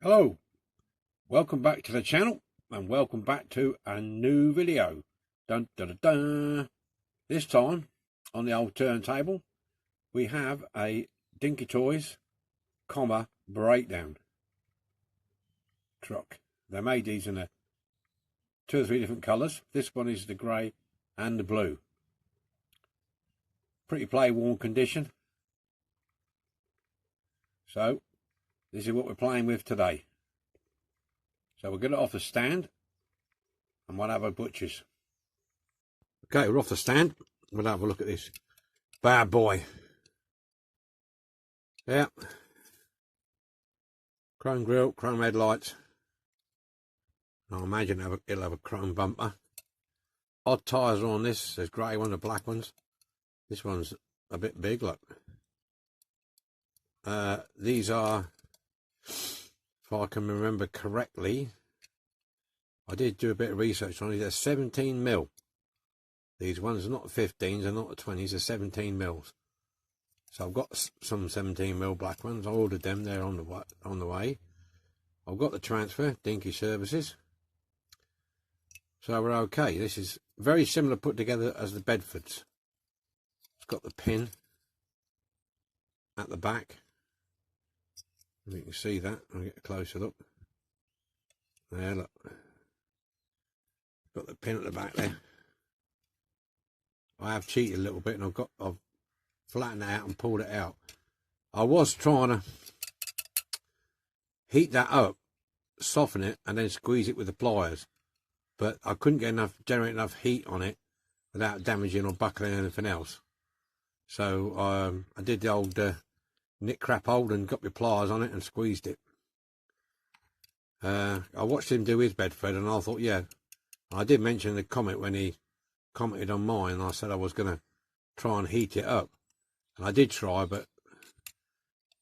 Hello, welcome back to the channel and welcome back to a new video. Dun, dun, dun, dun. This time on the old turntable we have a Dinky Toys, breakdown truck. They made these in two or three different colours. This one is the grey and the blue. Pretty play worn condition. So this is what we're playing with today. So we'll get it off the stand and we'll have a butcher's. Okay, we're off the stand. We'll have a look at this bad boy. Yeah. Chrome grille, chrome headlights. I imagine it'll have a chrome bumper. Odd tyres are on this. There's grey ones and black ones. This one's a bit big, look. These are, if I can remember correctly, I did do a bit of research on it. They're 17 mil. These ones are not 15s, they're not the 20s, they're 17 mils. So I've got some 17 mil black ones. I ordered them. They're on the way. I've got the transfer, Dinky services. So we're okay. This is very similar put together as the Bedfords. It's got the pin at the back. You can see that. I'll get a closer look. There, look. Got the pin at the back there. I have cheated a little bit and I've flattened it out and pulled it out. I was trying to heat that up, soften it, and then squeeze it with the pliers, but I couldn't generate enough heat on it without damaging or buckling anything else. So I did the old nick crap hold and got my pliers on it and squeezed it. I watched him do his Bedford and I thought, yeah, I did mention in the comment when he commented on mine, and I said I was going to try and heat it up, and I did try, but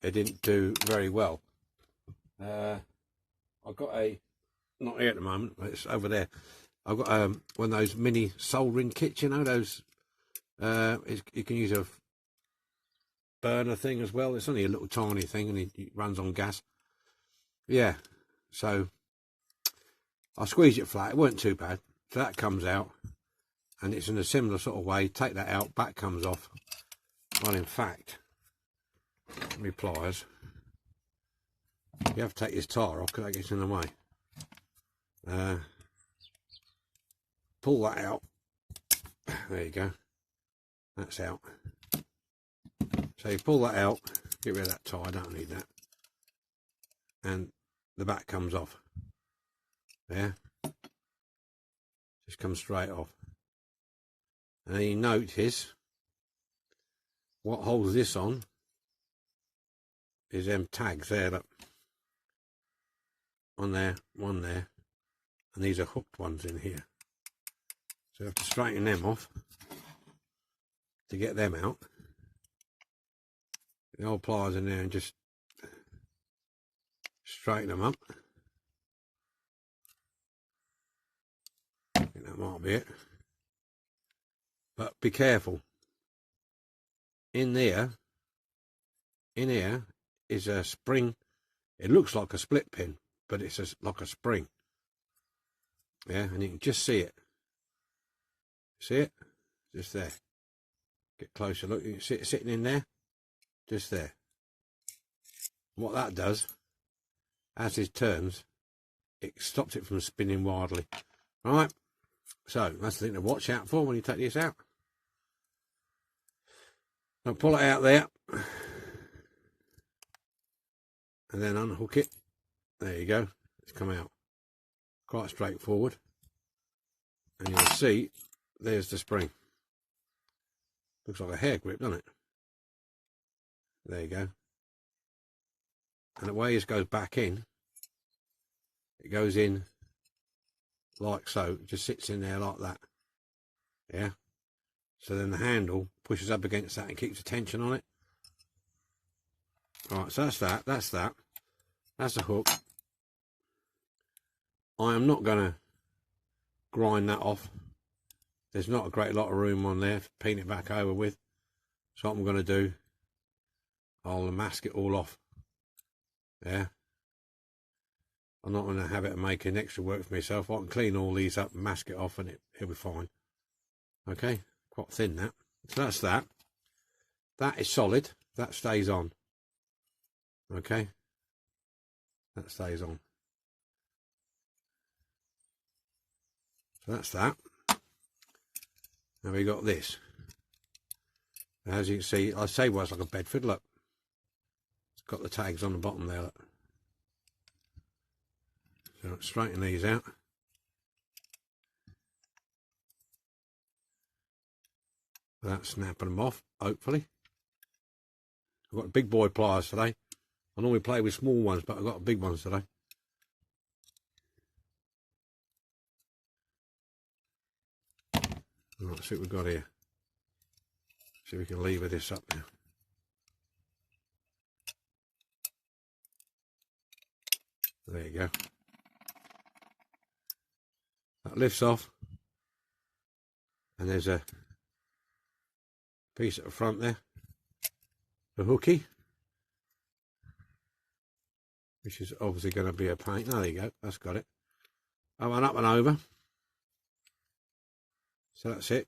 it didn't do very well. I've got not here at the moment, but it's over there. I've got one of those mini soldering kits, you know, those you can use a burner thing as well. It's only a little tiny thing and it runs on gas. Yeah, so I squeezed it flat. It weren't too bad. So that comes out, and it's in a similar sort of way. Take that out, back comes off. Well, in fact, my pliers, you have to take this tire off because that gets in the way. Pull that out. There you go. That's out. So you pull that out, get rid of that tire, don't need that. And the back comes off. There. Just comes straight off. And then you notice what holds this on is them tags there, look. On there, one there, and these are hooked ones in here. So you have to straighten them off to get them out. The old pliers in there and just straighten them up. I think that might be it. But be careful. In here is a spring. It looks like a split pin, but it's like a spring. Yeah, and you can just see it. See it? Just there. Get closer, look, you can see it sitting in there. Just there. What that does, as it turns, it stops it from spinning wildly. Right, so that's the thing to watch out for when you take this out. I'll pull it out there and then unhook it. There you go, it's come out. Quite straightforward. And you'll see there's the spring. Looks like a hair grip, doesn't it? There you go. And the way this goes back in, it goes in like so. It just sits in there like that. Yeah. So then the handle pushes up against that and keeps the tension on it. Alright, so that's that. That's that. That's the hook. I am not going to grind that off. There's not a great lot of room on there to paint it back over with. So what I'm going to do, I'll mask it all off. Yeah. I'm not going to have it and making extra work for myself. I can clean all these up and mask it off and it'll be fine. Okay, quite thin that. So that's that. That is solid. That stays on. Okay, that stays on. So that's that. Now we got this. As you can see, I say well, it's like a Bedford, look. It's got the tags on the bottom there, look. So straighten these out. Without snapping them off, hopefully. I've got big boy pliers today. I normally play with small ones, but I've got big ones today. Right, see what we've got here. See if we can lever this up now. There you go. That lifts off. And there's a piece at the front there. The hooky. Which is obviously going to be a pain. Oh, there you go. That's got it. Up and over. So that's it.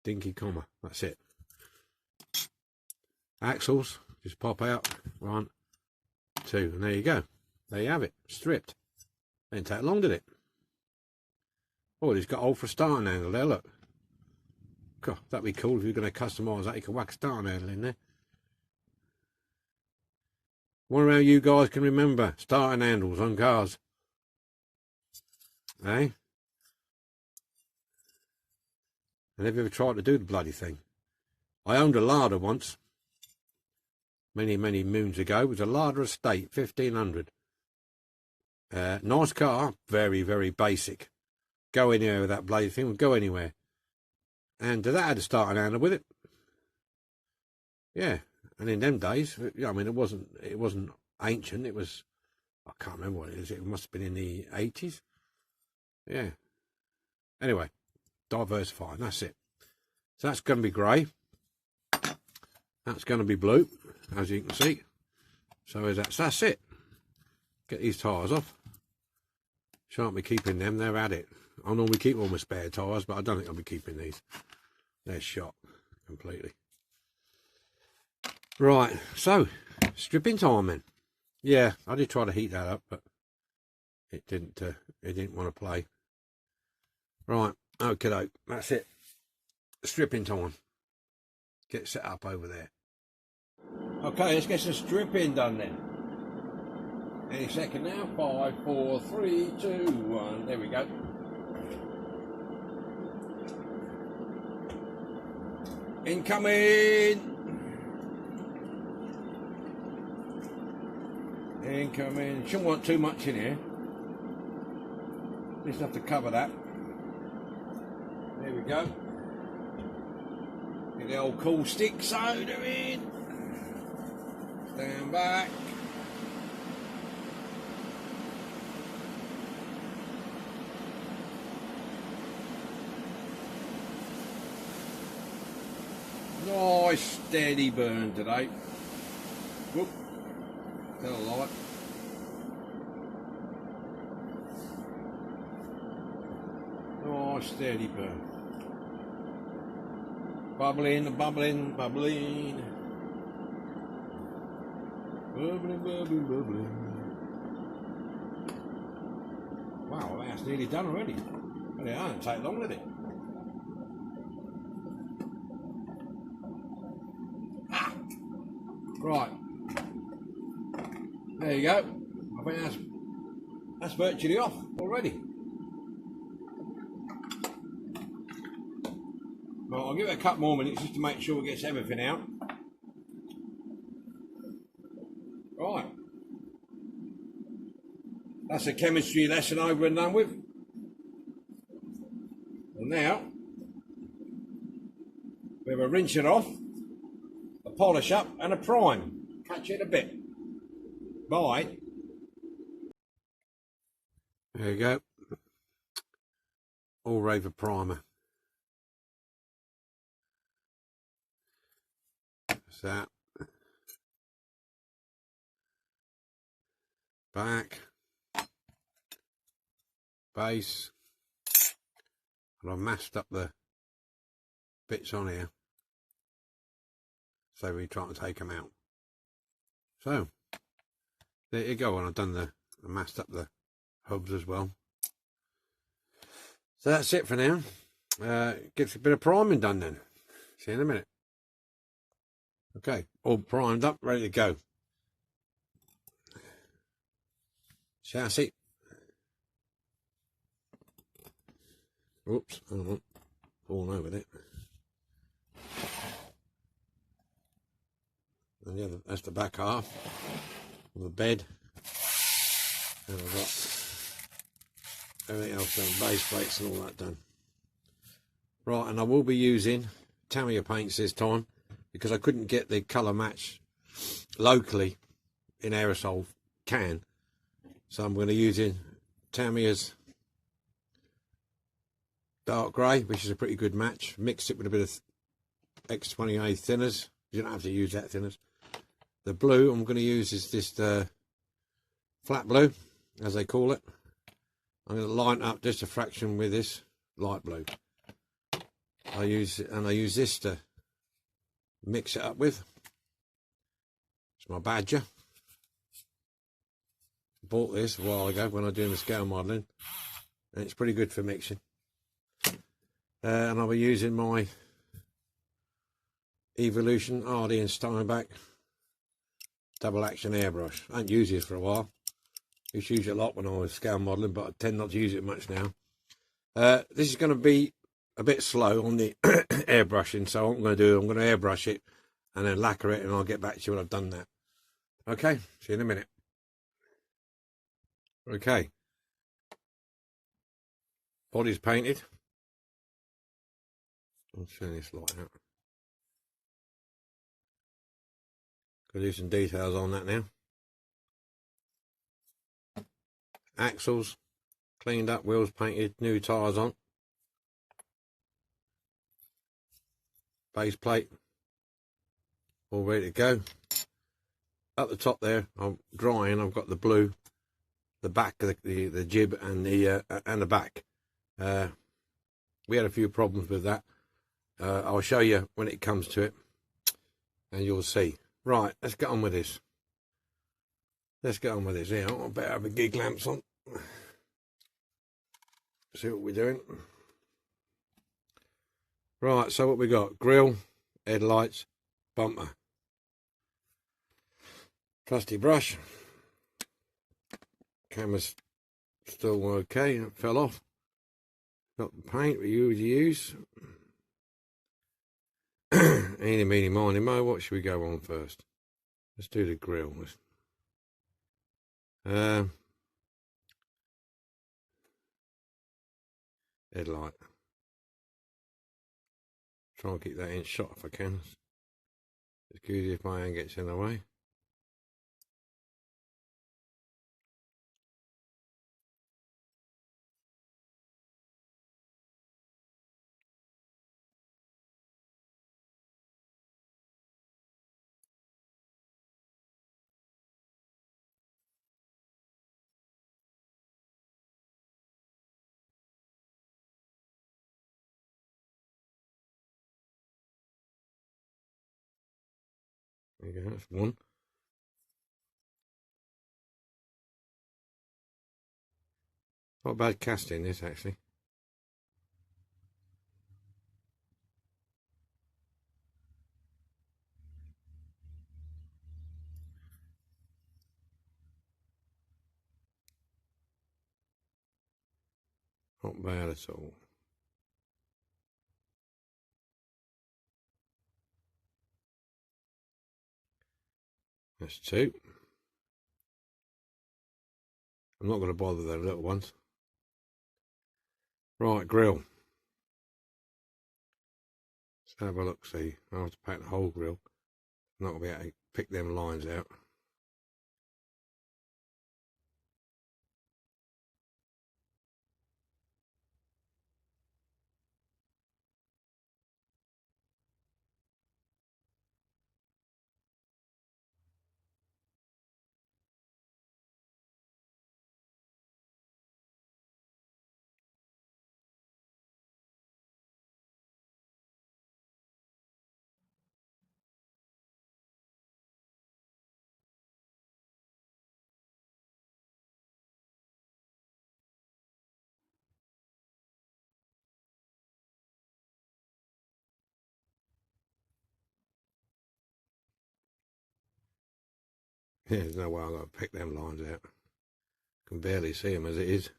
Dinky comma. That's it. Axles just pop out. 1, 2, and there you go. There you have it. Stripped. Didn't take long, did it? Oh, it's got old for a starting handle there. Look. God, that'd be cool if you're going to customise that. You can whack a starting handle in there. Wonder how you guys can remember starting handles on cars. Eh? And have you ever tried to do the bloody thing? I owned a larder once. Many moons ago. It was a larder estate, 1500. Nice car, very basic. Go anywhere with that bloody thing, would go anywhere. And that had a starting handle with it. Yeah, and in them days, I mean, it wasn't ancient. It was, I can't remember what it is. It must have been in the 80s. Yeah. Anyway, diversifying. That's it. So that's going to be grey. That's going to be blue, as you can see. So that's it. Get these tyres off. Shan't be keeping them. They're at it. I normally keep all my spare tyres, but I don't think I'll be keeping these. They're shot completely. Right, so stripping time then. Yeah, I did try to heat that up, but it didn't want to play. Right, okay, that's it. Stripping time. Get set up over there. Okay, let's get some stripping done then. Any second now. 5, 4, 3, 2, 1. There we go. Incoming. Incoming. Shouldn't want too much in here. Just have to cover that. There we go. Get the old cool stick soda in. Stand back. Nice steady burn today. Whoop. Tell a light. Nice steady burn. Bubbling, bubbling, bubbling. Bubbling, bubbling, bubbling. Wow, that's nearly done already. Well, it didn't take long, did it? Ah. Right. There you go. I think that's virtually off already. Well, I'll give it a couple more minutes just to make sure it gets everything out. Right. That's a chemistry lesson over and done with. And now, we have a rinse it off, a polish up and a prime. Catch it a bit. Bye. There you go. All Raver primer. That's that. back, base, and I've masked up the bits on here so we try to take them out. So there you go, and I've done I masked up the hubs as well. So that's it for now. Gets a bit of priming done then. See you in a minute. Okay, all primed up, ready to go. Chassis. Oops, hold on. Falling over it. And yeah, that's the back half of the bed. And I've got everything else done, base plates and all that done. Right, and I will be using Tamiya paints this time because I couldn't get the colour match locally in aerosol can. So I'm going to use Tamiya's dark grey, which is a pretty good match. Mix it with a bit of X28 thinners. You don't have to use that thinners. The blue I'm going to use is this flat blue, as they call it. I'm going to line up just a fraction with this light blue. I use this to mix it up with. It's my Badger. Bought this a while ago when I was doing the scale modelling, and it's pretty good for mixing. And I'll be using my Evolution Hardy and Steinbach double action airbrush. I haven't used this for a while. I used to use it a lot when I was scale modelling, but I tend not to use it much now. This is going to be a bit slow on the airbrushing, so what I'm going to do, I'm going to airbrush it and then lacquer it, and I'll get back to you when I've done that. Okay, see you in a minute. Okay, body's painted. I'll turn this light out. Got to do some details on that now. Axles cleaned up, wheels painted, new tyres on. Base plate all ready to go. At the top there, I'm drying. I've got the blue, the back of the jib and the back. We had a few problems with that. I'll show you when it comes to it, and you'll see. Right, let's get on with this. Here, I better have the gig lamps on. See what we're doing. Right, so what we got? Grille, headlights, bumper. Trusty brush. Camera's still okay, it fell off. Got the paint we usually use. Eeny, meeny, miny, mo. What should we go on first? Let's do the grille. Headlight. Try and keep that in shot if I can. Excuse me if my hand gets in the way. There you go, that's one. Not a bad casting this actually. Not bad at all. That's two. I'm not going to bother the little ones. Right, grille. Let's have a look, see. I'll have to paint the whole grille. I'm not going to be able to pick them lines out. Yeah, there's no way I've got to pick them lines out. Can barely see them as it is.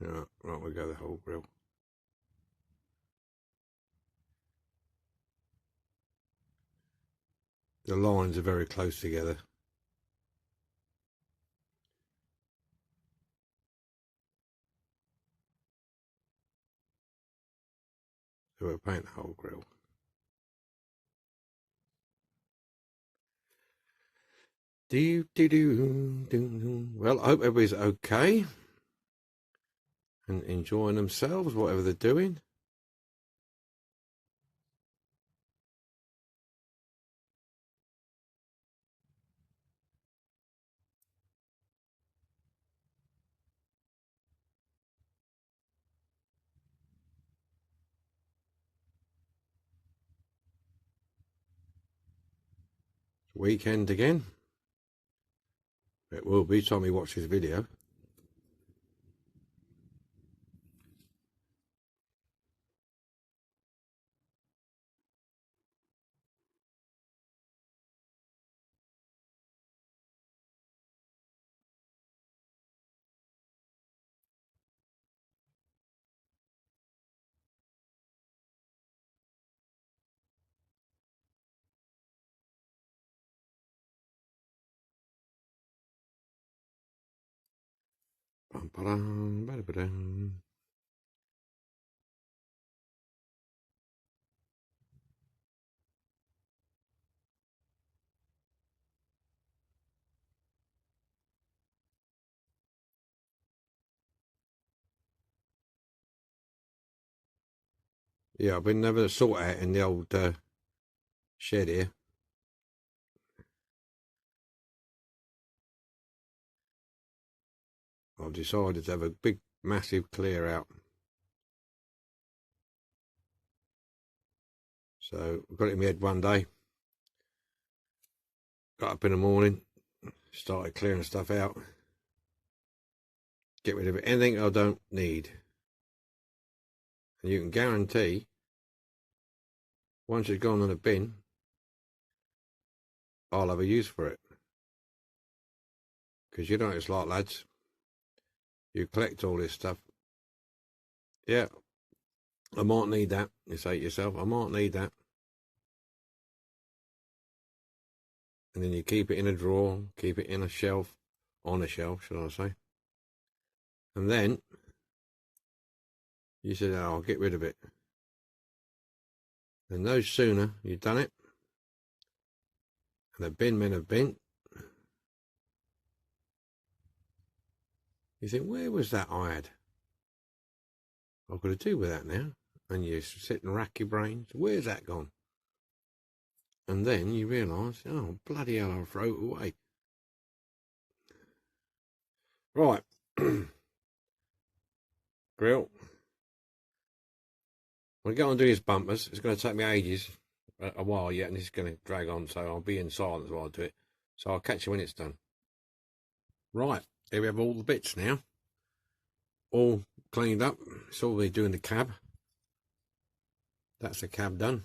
Right, we go the whole grill. The lines are very close together. So we'll paint the whole grill. Well, I hope everybody's okay and enjoying themselves, whatever they're doing. Weekend again. It will be time you watch this video. Yeah, I've been never sort out in the old shed here. I've decided to have a big, massive clear out. So I got it in my head one day. Got up in the morning, started clearing stuff out. Get rid of it. Anything I don't need. And you can guarantee, once it's gone in a bin, I'll have a use for it. Because you know what it's like, lads. You collect all this stuff. Yeah, I might need that. You say to yourself, I might need that. And then you keep it in a drawer, keep it in a shelf, on a shelf, should I say. And then you said, oh, I'll get rid of it. And no sooner you've done it, and the bin men have been, you think, where was that I had? I've got to do with that now. And you sit and rack your brains, where's that gone? And then you realise, oh, bloody hell, I'll throw it away. Right. Grill. When I go and do his bumpers, it's going to take me ages, a while yet, and it's going to drag on, so I'll be in silence while I do it. So I'll catch you when it's done. Right, here we have all the bits now. All cleaned up. It's all they're doing the cab. That's the cab done.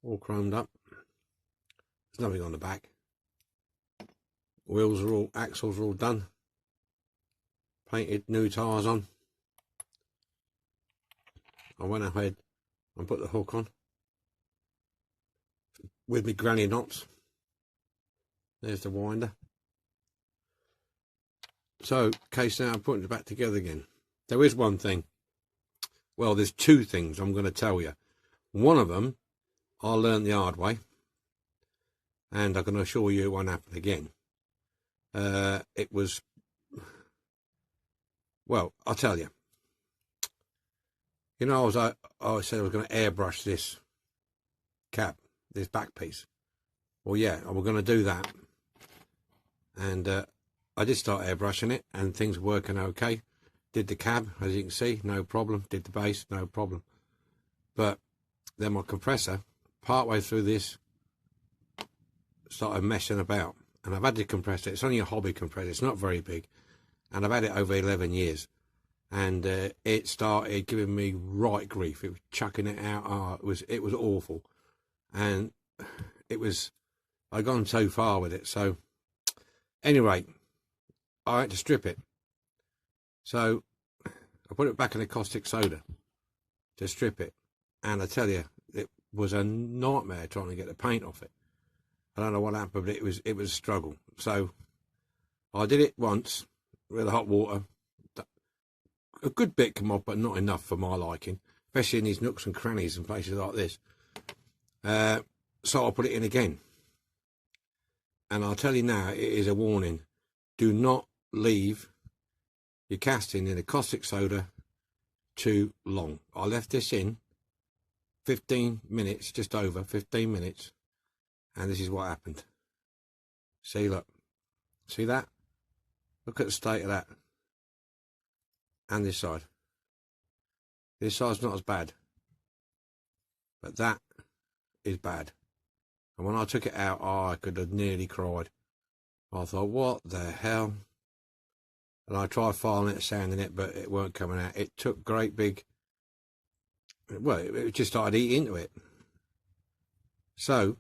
All chromed up. There's nothing on the back. Wheels are all, axles are all done. Painted new tyres on. I went ahead and put the hook on with my granny knots. There's the winder. So, case now I'm putting it back together again. There is one thing. Well, there's two things I'm going to tell you. One of them, I learned the hard way. And I'm going to assure you it won't happen again. It was, well, I'll tell you. You know, I said I was going to airbrush this cab, this back piece. Well, yeah, I was going to do that. And I did start airbrushing it, and things were working okay. Did the cab, as you can see, no problem. Did the base, no problem. But then my compressor, partway through this, started messing about. And I've had the compressor. It's only a hobby compressor. It's not very big. And I've had it over 11 years. And it started giving me right grief. It was chucking it out. Oh, it was awful. and I'd gone so far with it. So anyway, I had to strip it. So I put it back in the caustic soda to strip it, and I tell you, it was a nightmare trying to get the paint off it. I don't know what happened, but it was a struggle. So I did it once with hot water. A good bit come off, but not enough for my liking, especially in these nooks and crannies and places like this. So I put it in again. And I'll tell you now, it is a warning. Do not leave your casting in the caustic soda too long. I left this in 15 minutes, just over 15 minutes, and this is what happened. See, look. See that? Look at the state of that. And this side. This side's not as bad, but that is bad. And when I took it out, oh, I could have nearly cried. I thought, what the hell? And I tried filing it, sanding it, but it weren't coming out. It took great big, well, it just started eating into it. So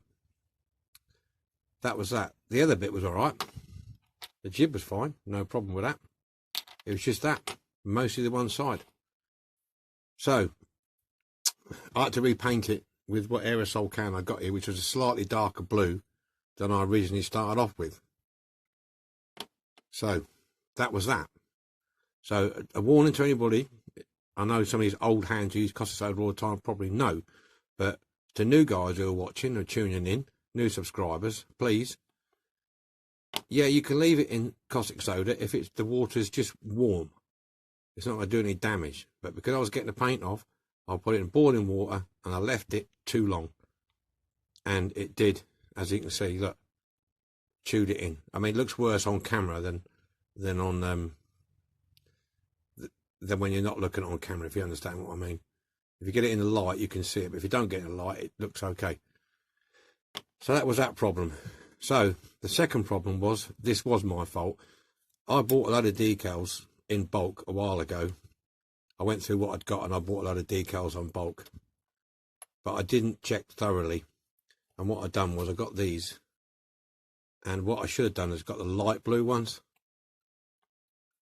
that was that. The other bit was all right. The jib was fine, no problem with that. It was just that, mostly the one side. So I had to repaint it with what aerosol can I got here, which was a slightly darker blue than I originally started off with. So that was that. So a warning to anybody. I know some of these old hands who use caustic soda all the time probably know, but to new guys who are watching or tuning in, new subscribers, please, yeah, you can leave it in caustic soda if the water's just warm. It's not going to do any damage. But because I was getting the paint off, I put it in boiling water and I left it too long. And it did, as you can see, look, chewed it in. I mean, it looks worse on camera than on than when you're not looking on camera, if you understand what I mean. If you get it in the light, you can see it, but if you don't get it in the light, it looks okay. So that was that problem. So the second problem was, this was my fault. I bought a load of decals in bulk a while ago. I went through what I'd got and I bought a load of decals on bulk, but I didn't check thoroughly. And what I'd done was I got these, and what I should have done is got the light blue ones.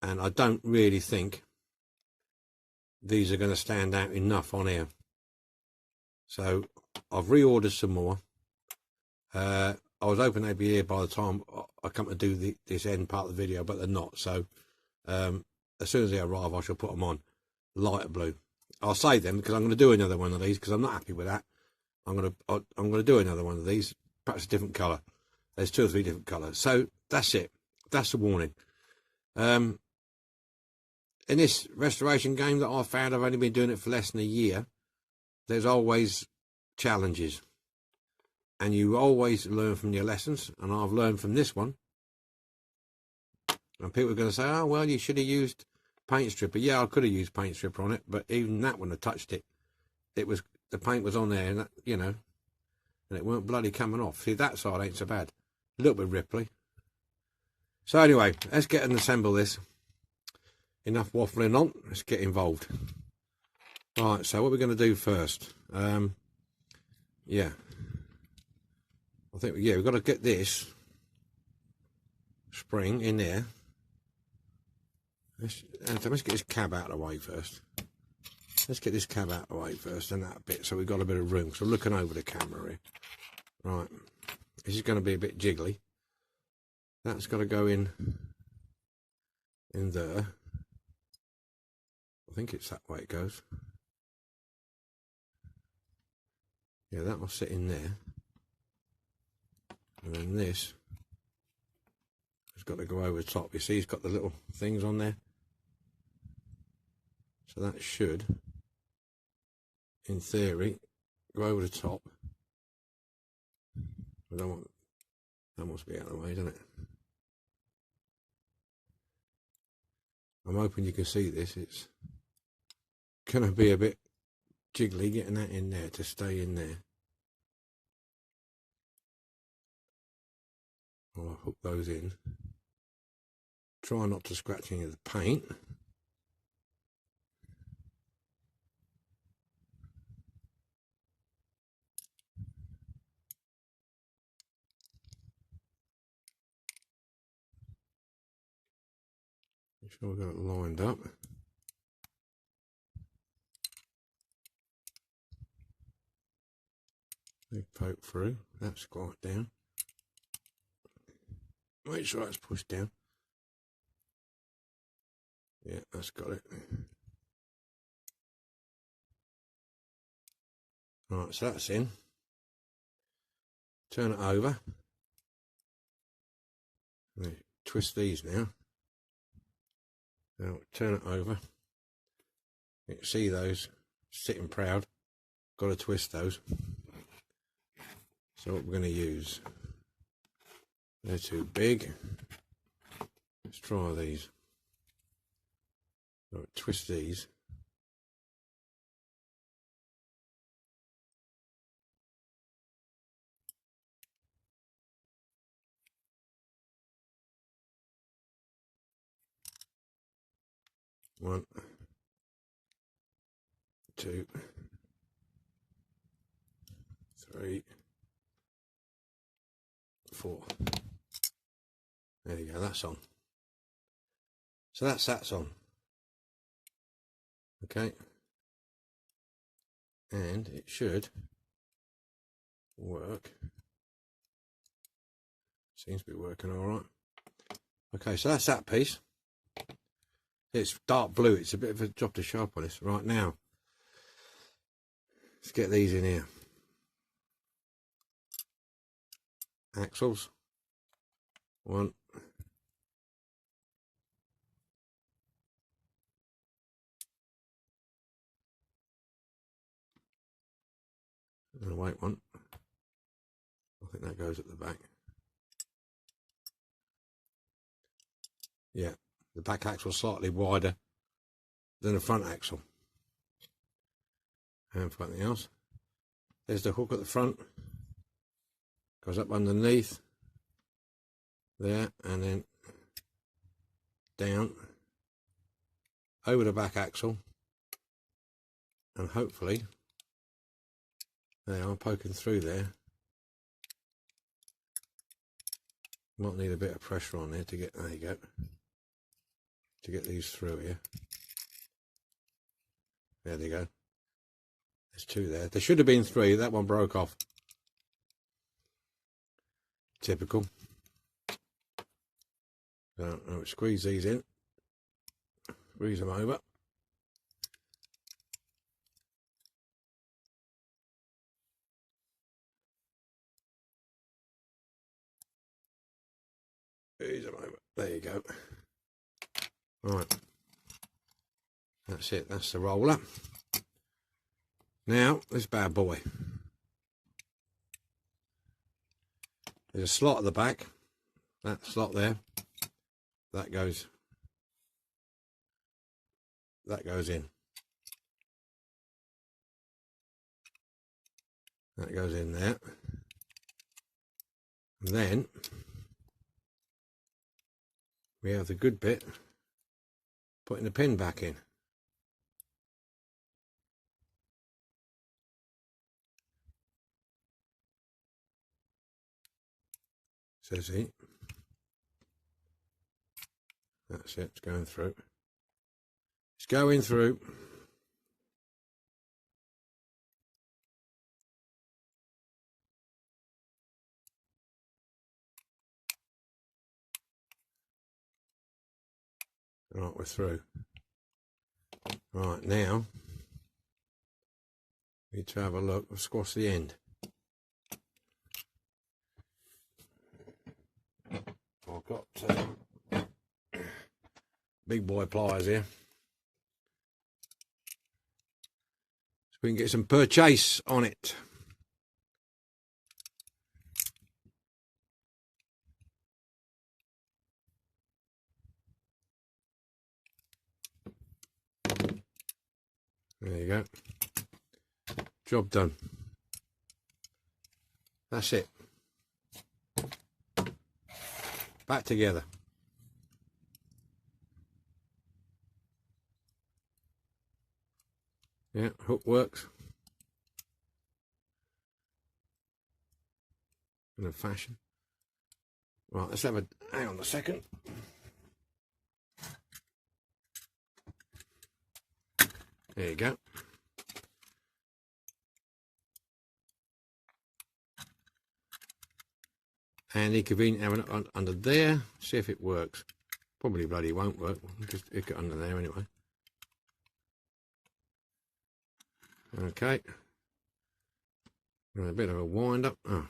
And I don't really think these are going to stand out enough on here. So I've reordered some more. I was hoping they'd be here by the time I come to do this end part of the video, but they're not. So as soon as they arrive, I shall put them on lighter blue. I'll save them because I'm going to do another one of these because I'm not happy with that. I'm going to do another one of these, perhaps a different colour. There's 2 or 3 different colours. So that's it. That's the warning. In this restoration game that I've found, I've only been doing it for less than a year, there's always challenges. And you always learn from your lessons, and I've learned from this one. And people are going to say, oh, well, you should have used paint stripper. Yeah, I could have used paint stripper on it, but even that when I touched it, the paint was on there, and that, you know, and it weren't bloody coming off. See, that side ain't so bad. A little bit ripply. So anyway, let's get and assemble this. Enough waffling on, let's get involved. Right, so what we're going to do first, yeah, I think, yeah, we've got to get this spring in there. Let's get this cab out of the way first. Let's get this cab out of the way first, and that bit, so we've got a bit of room. So I'm looking over the camera here. Right, this is going to be a bit jiggly. That's got to go in there. I think it's that way it goes. Yeah, that will sit in there. And then this has got to go over the top. You see, it's got the little things on there. So that should, in theory, go over the top. I don't want, that must be out of the way, doesn't it? I'm hoping you can see this. It's going to be a bit jiggly getting that in there to stay in there. I'll hook those in. Try not to scratch any of the paint. Make sure we've got it lined up. Big poke through, that's quite down. Make sure that's pushed down. Yeah, that's got it. Right, so that's in. Turn it over. Twist these now. Now turn it over. You can see those sitting proud. Got to twist those. So what we're going to use, they're too big. Let's try these. So twist these. One, two, three, four. There you go, that's on. So that's on. Okay. And it should work. Seems to be working all right. Okay, so that's that piece. It's dark blue. It's a bit of a job to sharp on this. Right now, let's get these in here. Axles. One. And a white one. I think that goes at the back. Yeah, the back axle slightly wider than the front axle. And for anything else, there's the hook at the front. Goes up underneath there and then down over the back axle, and hopefully they are poking through there. Might need a bit of pressure on there to get, there you go, to get these through here. There they go. There's two there. There should have been three. That one broke off. Typical. So I'll squeeze these in. Squeeze them over. Squeeze them over. There you go. Right. That's it. That's the roller. Now, this bad boy. There's a slot at the back. That slot there. That goes in. That goes in there. And then we have the good bit, putting the pin back in. Says he. That's it, it's going through. It's going through. Right, we're through. Right, now we need to have a look. We'll squash the end. I've got big boy pliers here, so we can get some purchase on it. There you go. Job done. That's it. Back together. Yeah, hook works. In a fashion. Right, let's have a, hang on a second. There you go. And inconvenient having it under there. See if it works. Probably bloody won't work. Just hook it under there anyway. Okay. A bit of a wind up. Oh,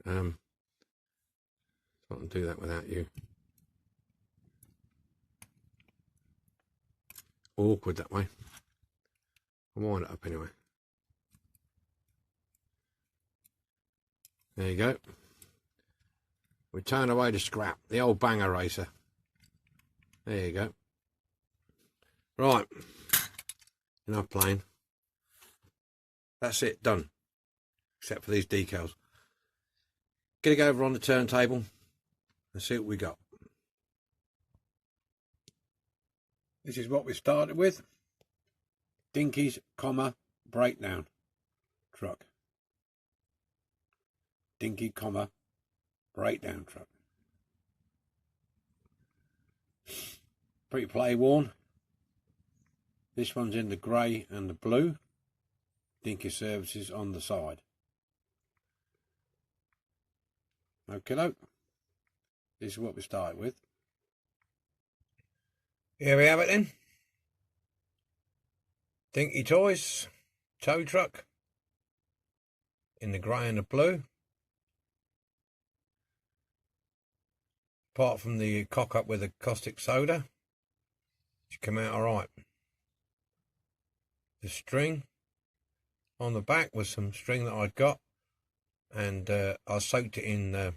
I can do that without you. Awkward that way. I'll wind it up anyway. There you go. We turn away the scrap, the old bang eraser. There you go. Right. Enough playing. That's it, done. Except for these decals. Gonna go over on the turntable and see what we got. This is what we started with. Dinky's, breakdown truck. Dinky, breakdown truck. Pretty play worn. This one's in the grey and the blue. Dinky services on the side. Okay, this is what we started with. Here we have it then. Dinky Toys tow truck in the grey and the blue. Apart from the cock up with the caustic soda, which came out alright. The string on the back was some string that I'd got, and I soaked it in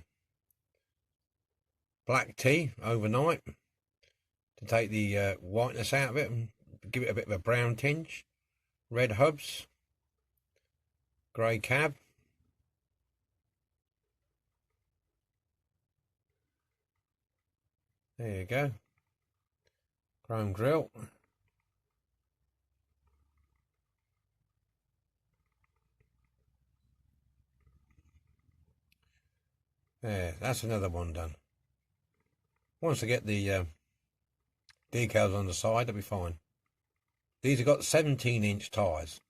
black tea overnight to take the whiteness out of it and give it a bit of a brown tinge. Red hubs, grey cab. There you go. Chrome grill. There, that's another one done. Once I get the decals on the side, they'll be fine. These have got 17-inch tyres.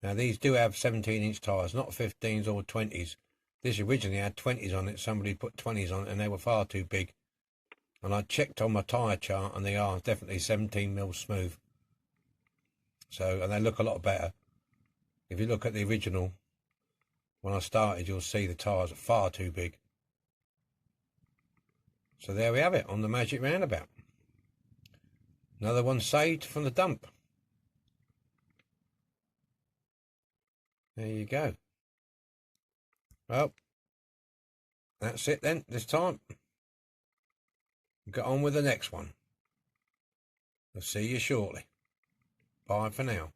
Now these do have 17-inch tyres, not 15s or 20s. This originally had 20s on it. Somebody put 20s on it and they were far too big. And I checked on my tyre chart and they are definitely 17mm smooth. So, and they look a lot better. If you look at the original, when I started, you'll see the tyres are far too big. So there we have it on the Magic Roundabout. Another one saved from the dump. There you go. Well, that's it then this time. Get on with the next one. I'll see you shortly. Bye for now.